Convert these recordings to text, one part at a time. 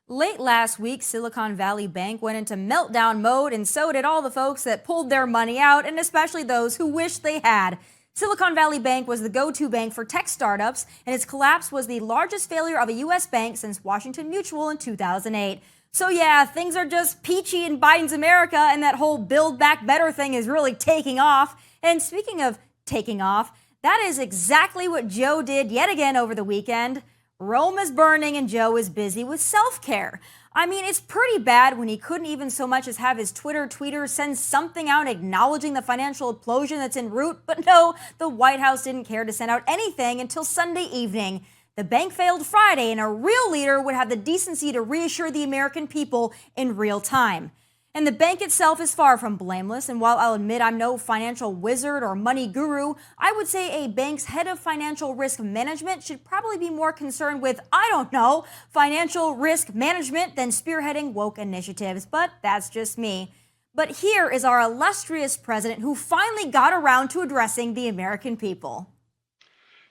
Late last week, Silicon Valley Bank went into meltdown mode, and so did all the folks that pulled their money out, and especially those who wish they had. Silicon Valley Bank was the go-to bank for tech startups, and its collapse was the largest failure of a U.S. bank since Washington Mutual in 2008. So yeah, things are just peachy in Biden's America, and that whole Build Back Better thing is really taking off. And speaking of taking off, that is exactly what Joe did yet again over the weekend. Rome is burning and Joe is busy with self-care. I mean, it's pretty bad when he couldn't even so much as have his Twitter tweeter send something out acknowledging the financial implosion that's en route. But no, the White House didn't care to send out anything until Sunday evening. The bank failed Friday, and a real leader would have the decency to reassure the American people in real time. And the bank itself is far from blameless, and while I'll admit I'm no financial wizard or money guru, I would say a bank's head of financial risk management should probably be more concerned with, I don't know, financial risk management than spearheading woke initiatives, but that's just me. But here is our illustrious president who finally got around to addressing the American people.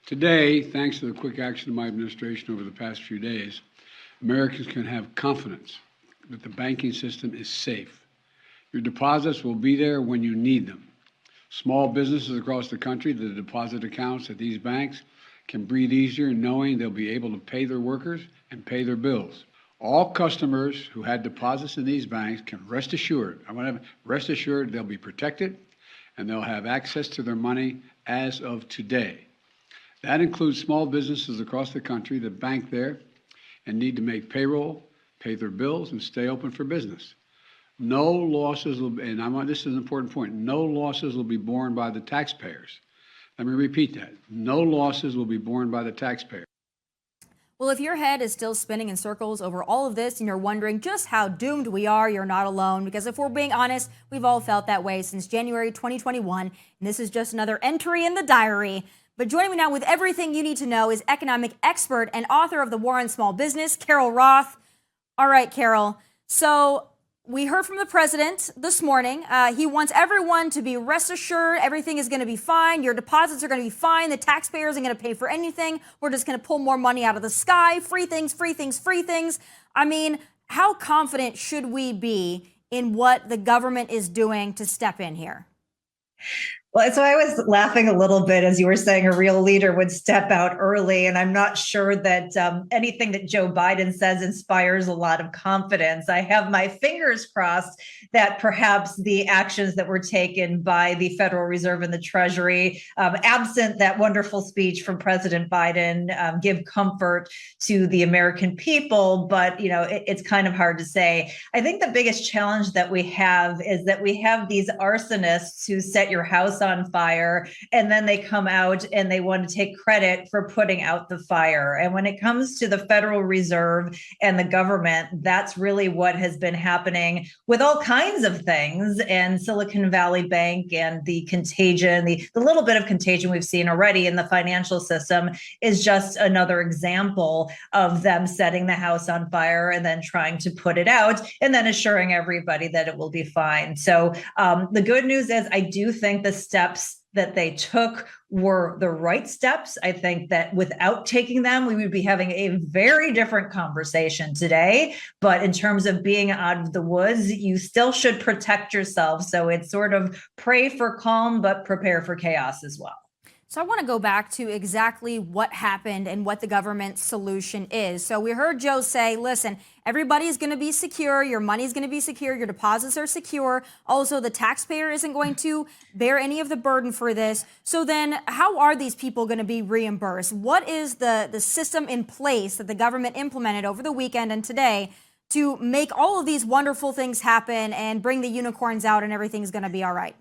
Today, thanks to the quick action of my administration over the past few days, Americans can have confidence that the banking system is safe. Your deposits will be there when you need them. Small businesses across the country, the deposit accounts at these banks can breathe easier knowing they'll be able to pay their workers and pay their bills. All customers who had deposits in these banks can rest assured, rest assured they'll be protected and they'll have access to their money as of today. That includes small businesses across the country that bank there and need to make payroll, pay their bills, and stay open for business. No losses will be, and this is an important point, no losses will be borne by the taxpayers. Let me repeat that. No losses will be borne by the taxpayer. Well, if your head is still spinning in circles over all of this and you're wondering just how doomed we are, you're not alone. Because if we're being honest, we've all felt that way since January 2021, and this is just another entry in the diary. But joining me now with everything you need to know is economic expert and author of The War on Small Business, Carol Roth. All right, Carol. So we heard from the president this morning. He wants everyone to be rest assured everything is going to be fine. Your deposits are going to be fine. The taxpayers aren't going to pay for anything. We're just going to pull more money out of the sky. Free things, free things, free things. I mean, how confident should we be in what the government is doing to step in here? Well, so I was laughing a little bit as you were saying a real leader would step out early, and I'm not sure that anything that Joe Biden says inspires a lot of confidence. I have my fingers crossed that perhaps the actions that were taken by the Federal Reserve and the Treasury, absent that wonderful speech from President Biden, give comfort to the American people. But, it's kind of hard to say. I think the biggest challenge that we have is that we have these arsonists who set your house on fire, and then they come out and they want to take credit for putting out the fire. And when it comes to the Federal Reserve and the government, that's really what has been happening with all kinds of things. And Silicon Valley Bank and the contagion, the little bit of contagion we've seen already in the financial system is just another example of them setting the house on fire and then trying to put it out and then assuring everybody that it will be fine. So the good news is I do think the steps that they took were the right steps. I think that without taking them, we would be having a very different conversation today. But in terms of being out of the woods, you still should protect yourself. So it's sort of pray for calm, but prepare for chaos as well. So I want to go back to exactly what happened and what the government's solution is. So we heard Joe say, listen, everybody is going to be secure. Your money is going to be secure. Your deposits are secure. Also, the taxpayer isn't going to bear any of the burden for this. So then how are these people going to be reimbursed? What is the system in place that the government implemented over the weekend and today to make all of these wonderful things happen and bring the unicorns out and everything's going to be all right?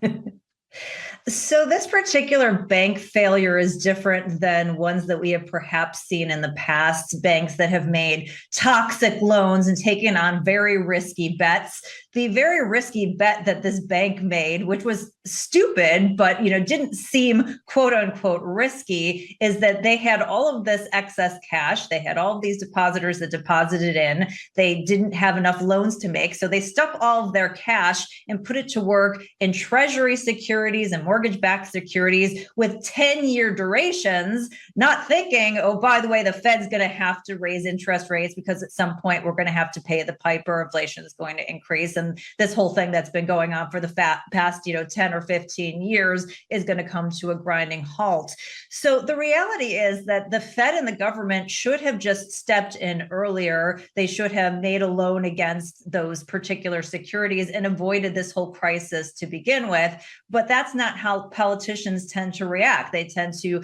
So this particular bank failure is different than ones that we have perhaps seen in the past, banks that have made toxic loans and taken on very risky bets the very risky bet that this bank made, which was stupid, but didn't seem quote unquote risky, is that they had all of this excess cash. They had all of these depositors that deposited in. They didn't have enough loans to make, so they stuck all of their cash and put it to work in treasury securities and mortgage-backed securities with 10-year durations, not thinking, oh, by the way, the Fed's going to have to raise interest rates because at some point we're going to have to pay the piper. Inflation is going to increase, and this whole thing that's been going on for the past 10 or 15 years is going to come to a grinding halt. So the reality is that the Fed and the government should have just stepped in earlier. They should have made a loan against those particular securities and avoided this whole crisis to begin with. But that's not how politicians tend to react. They tend to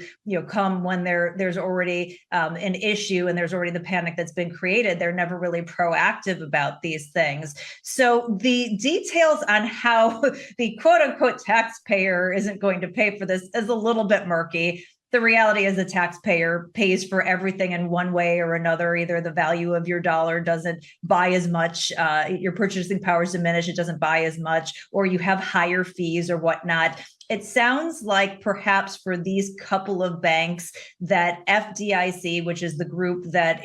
come when there's already an issue and there's already the panic that's been created. They're never really proactive about these things. So the details on how the quote unquote taxpayer isn't going to pay for this is a little bit murky. The reality is the taxpayer pays for everything in one way or another. Either the value of your dollar doesn't buy as much, your purchasing power is diminished, it doesn't buy as much, or you have higher fees or whatnot. It sounds like perhaps for these couple of banks that FDIC, which is the group that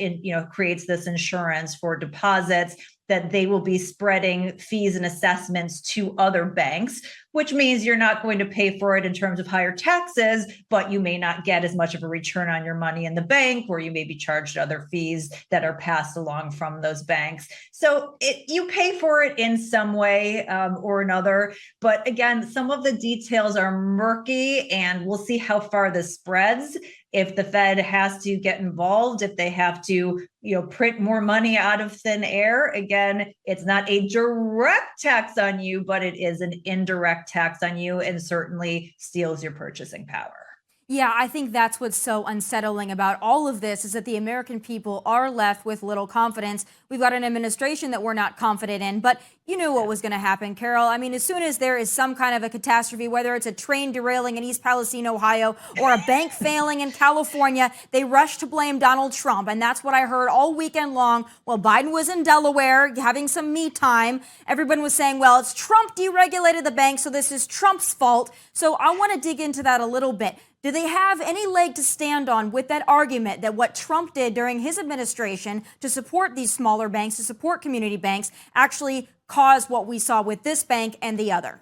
creates this insurance for deposits, that they will be spreading fees and assessments to other banks, which means you're not going to pay for it in terms of higher taxes, but you may not get as much of a return on your money in the bank, or you may be charged other fees that are passed along from those banks. So you pay for it in some way or another. But again, some of the details are murky, and we'll see how far this spreads. If the Fed has to get involved, if they have to, print more money out of thin air, again, it's not a direct tax on you, but it is an indirect tax on you and certainly steals your purchasing power. Yeah, I think that's what's so unsettling about all of this, is that the American people are left with little confidence. We've got an administration that we're not confident in, but you knew what was going to happen, Carol. I mean, as soon as there is some kind of a catastrophe, whether it's a train derailing in East Palestine, Ohio, or a bank failing in California, they rush to blame Donald Trump. And that's what I heard all weekend long. While Biden was in Delaware having some me time, everyone was saying, well, it's Trump deregulated the bank, so this is Trump's fault. So I want to dig into that a little bit. Do they have any leg to stand on with that argument that what Trump did during his administration to support these smaller banks, to support community banks, actually caused what we saw with this bank and the other?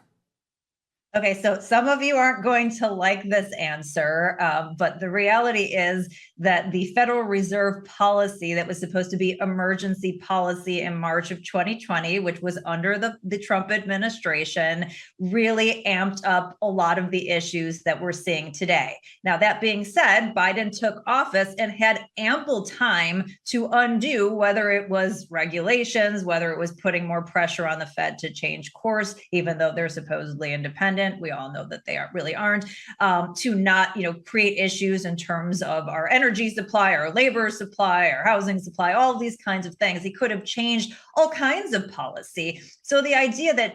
Okay, so some of you aren't going to like this answer, but the reality is that the Federal Reserve policy that was supposed to be emergency policy in March of 2020, which was under the Trump administration, really amped up a lot of the issues that we're seeing today. Now, that being said, Biden took office and had ample time to undo, whether it was regulations, whether it was putting more pressure on the Fed to change course, even though they're supposedly independent. We all know that they really aren't, to not, create issues in terms of our energy supply, our labor supply, our housing supply, all these kinds of things. He could have changed all kinds of policy. So the idea that,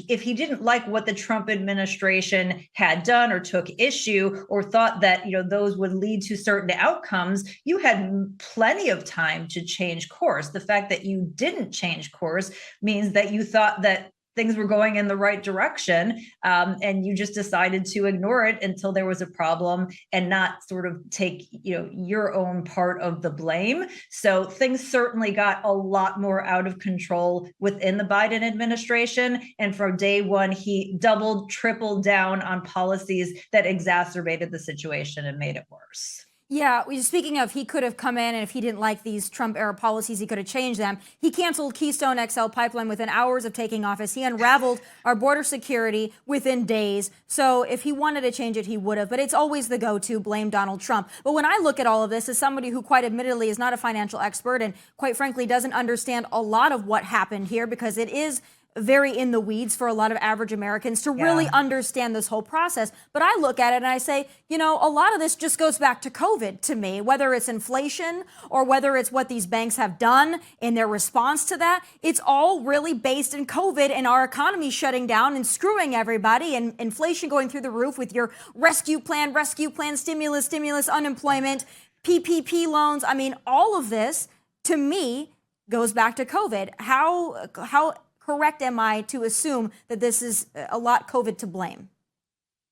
if he didn't like what the Trump administration had done or took issue or thought that, those would lead to certain outcomes, you had plenty of time to change course. The fact that you didn't change course means that you thought that things were going in the right direction, and you just decided to ignore it until there was a problem and not sort of take your own part of the blame. So things certainly got a lot more out of control within the Biden administration. And from day one, he doubled, tripled down on policies that exacerbated the situation and made it worse. Yeah, speaking of, he could have come in, and if he didn't like these Trump-era policies, he could have changed them. He canceled Keystone XL pipeline within hours of taking office. He unraveled our border security within days. So if he wanted to change it, he would have. But it's always the go-to, blame Donald Trump. But when I look at all of this as somebody who quite admittedly is not a financial expert and quite frankly doesn't understand a lot of what happened here, because it is very in the weeds for a lot of average Americans to really understand this whole process. But I look at it and I say, a lot of this just goes back to COVID to me, whether it's inflation or whether it's what these banks have done in their response to that. It's all really based in COVID and our economy shutting down and screwing everybody, and inflation going through the roof with your rescue plan, stimulus, unemployment, PPP loans. I mean, all of this to me goes back to COVID. How correct am I to assume that this is a lot COVID to blame?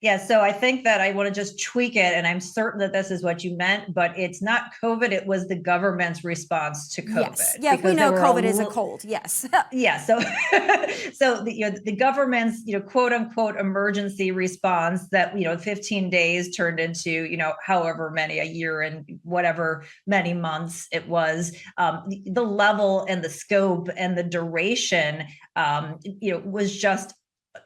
Yeah, so I think that I want to just tweak it, and I'm certain that this is what you meant, but it's not COVID. It was the government's response to COVID. Yes, yeah, we know COVID is a cold. Yes. Yeah, so the government's quote unquote emergency response that 15 days turned into however many, a year and whatever many months it was. The level and the scope and the duration was just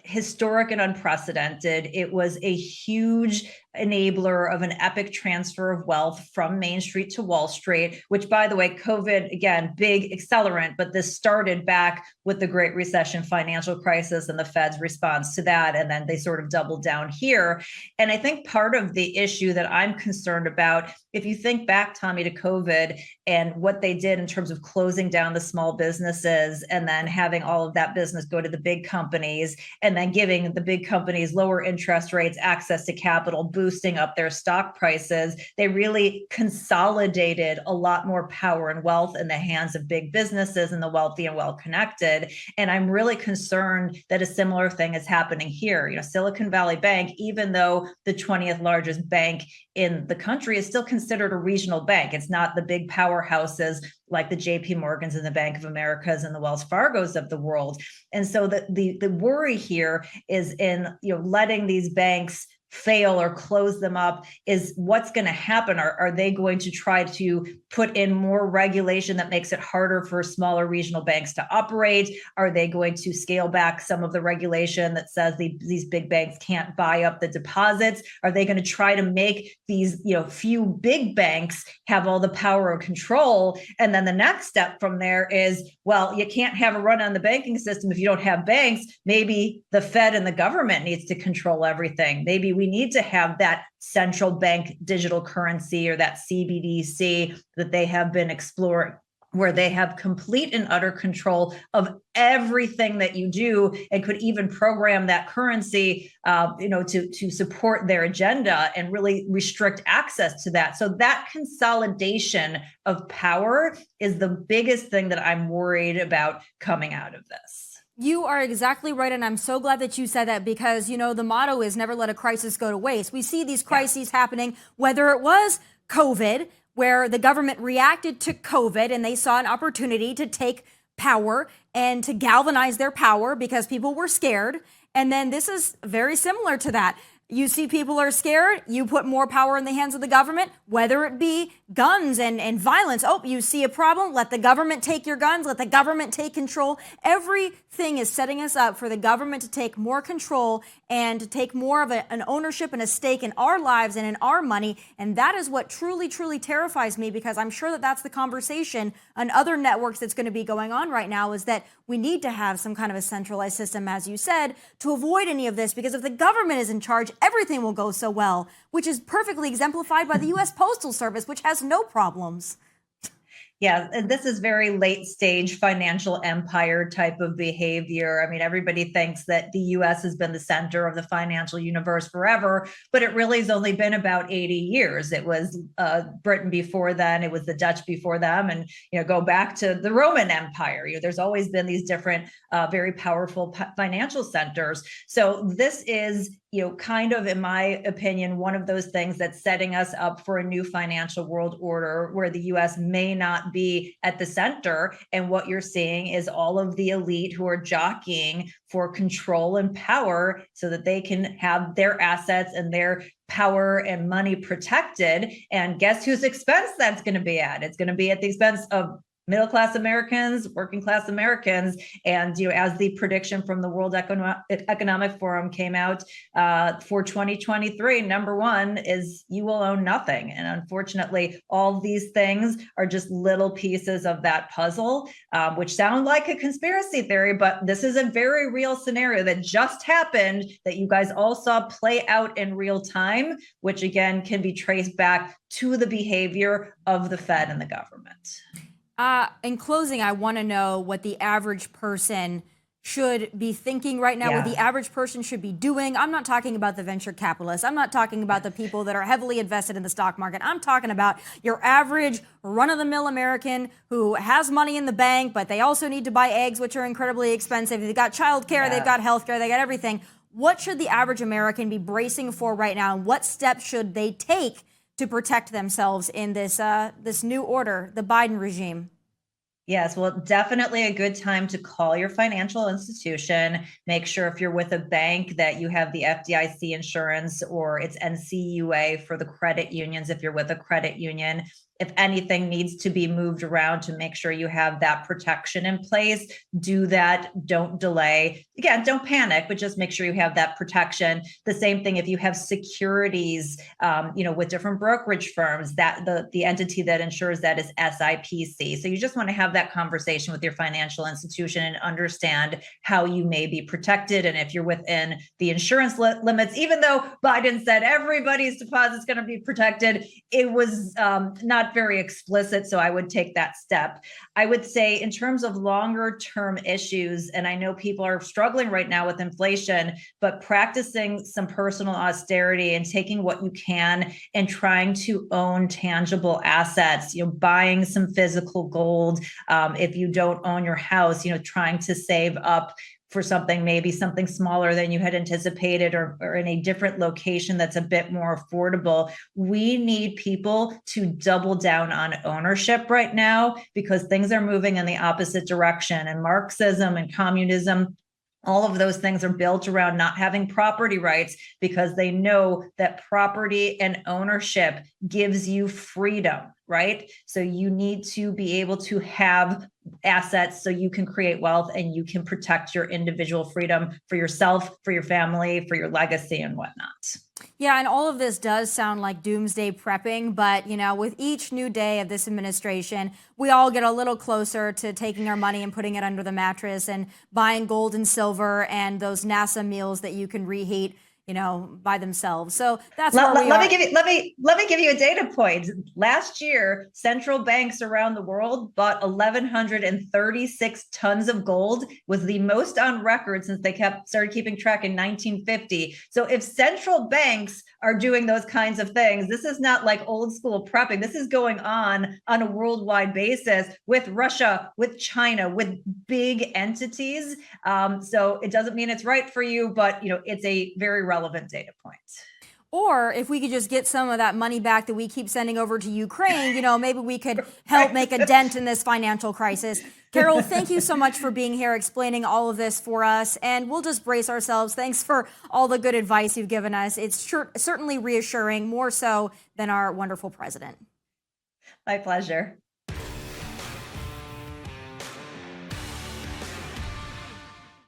historic and unprecedented. It was a huge enabler of an epic transfer of wealth from Main Street to Wall Street, which, by the way, COVID, again, big accelerant, but this started back with the Great Recession financial crisis and the Fed's response to that. And then they sort of doubled down here. And I think part of the issue that I'm concerned about, if you think back, Tommy, to COVID and what they did in terms of closing down the small businesses and then having all of that business go to the big companies and then giving the big companies lower interest rates, access to capital, boosting up their stock prices, they really consolidated a lot more power and wealth in the hands of big businesses and the wealthy and well-connected. And I'm really concerned that a similar thing is happening here. Silicon Valley Bank, even though the 20th largest bank in the country, is still considered a regional bank. It's not the big powerhouses like the JP Morgans and the Bank of Americas and the Wells Fargos of the world. And so the worry here is in letting these banks fail or close them up is what's going to happen. Are they going to try to put in more regulation that makes it harder for smaller regional banks to operate? Are they going to scale back some of the regulation that says these big banks can't buy up the deposits? Are they going to try to make these few big banks have all the power and control? And then the next step from there is, well, you can't have a run on the banking system if you don't have banks. Maybe the Fed and the government needs to control everything. Maybe we need to have that central bank digital currency or that CBDC that they have been exploring, where they have complete and utter control of everything that you do and could even program that currency, to support their agenda and really restrict access to that. So that consolidation of power is the biggest thing that I'm worried about coming out of this. You are exactly right. And I'm so glad that you said that because, the motto is never let a crisis go to waste. We see these crises happening, whether it was COVID, where the government reacted to COVID and they saw an opportunity to take power and to galvanize their power because people were scared. And then this is very similar to that. You see people are scared, you put more power in the hands of the government, whether it be guns and violence. Oh, you see a problem, let the government take your guns, let the government take control. Everything is setting us up for the government to take more control and to take more of an ownership and a stake in our lives and in our money. And that is what truly, truly terrifies me, because I'm sure that that's the conversation on other networks that's going to be going on right now, is that we need to have some kind of a centralized system, as you said, to avoid any of this, because if the government is in charge, everything will go so well, which is perfectly exemplified by the U.S. Postal Service, which has no problems. Yeah, and this is very late stage financial empire type of behavior. I mean, everybody thinks that the US has been the center of the financial universe forever, but it really has only been about 80 years. It was Britain before then, it was the Dutch before them, and go back to the Roman Empire. There's always been these different very powerful financial centers. So this is kind of, in my opinion, one of those things that's setting us up for a new financial world order where the US may not be at the center. And what you're seeing is all of the elite who are jockeying for control and power so that they can have their assets and their power and money protected. And guess whose expense that's going to be at? It's going to be at the expense of middle-class Americans, working-class Americans. And as the prediction from the World Economic Forum came out for 2023, number one is you will own nothing. And unfortunately, all these things are just little pieces of that puzzle, which sound like a conspiracy theory, but this is a very real scenario that just happened that you guys all saw play out in real time, which again can be traced back to the behavior of the Fed and the government. In closing, I want to know what the average person should be thinking right now, what the average person should be doing? I'm not talking about the venture capitalists. I'm not talking about the people that are heavily invested in the stock market. I'm talking about your average run-of-the-mill American who has money in the bank, but they also need to buy eggs, which are incredibly expensive. They've got childcare, they've got healthcare, they got everything. What should the average American be bracing for right now? And what steps should they take to protect themselves in this this new order, the Biden regime? Yes, well, definitely a good time to call your financial institution. Make sure if you're with a bank that you have the FDIC insurance, or it's NCUA for the credit unions if you're with a credit union. If anything needs to be moved around, to make sure you have that protection in place, do that. Don't delay. Again, don't panic, but just make sure you have that protection. The same thing if you have securities, with different brokerage firms, that the entity that insures that is SIPC. So you just want to have that conversation with your financial institution and understand how you may be protected. And if you're within the insurance limits, even though Biden said everybody's deposit is going to be protected, it was not very explicit. So I would take that step. I would say in terms of longer term issues, and I know people are struggling right now with inflation, but practicing some personal austerity and taking what you can and trying to own tangible assets, buying some physical gold. If you don't own your house, trying to save up for something, maybe something smaller than you had anticipated, or in a different location that's a bit more affordable. We need people to double down on ownership right now, because things are moving in the opposite direction. And Marxism and communism, all of those things are built around not having property rights, because they know that property and ownership gives you freedom, right? So you need to be able to have assets so you can create wealth and you can protect your individual freedom for yourself, for your family, for your legacy and whatnot. Yeah, and all of this does sound like doomsday prepping, but with each new day of this administration, we all get a little closer to taking our money and putting it under the mattress and buying gold and silver and those NASA meals that you can reheat by themselves. So that's where we are. Let me give you a data point. Last year, central banks around the world bought 1,136 tons of gold, was the most on record since they started keeping track in 1950. So if central banks are doing those kinds of things, this is not like old school prepping. This is going on a worldwide basis with Russia, with China, with big entities. So it doesn't mean it's right for you, but it's a very relevant data point. Or if we could just get some of that money back that we keep sending over to Ukraine, maybe we could help make a dent in this financial crisis. Carol, thank you so much for being here, explaining all of this for us. And we'll just brace ourselves. Thanks for all the good advice you've given us. It's certainly reassuring, more so than our wonderful president. My pleasure.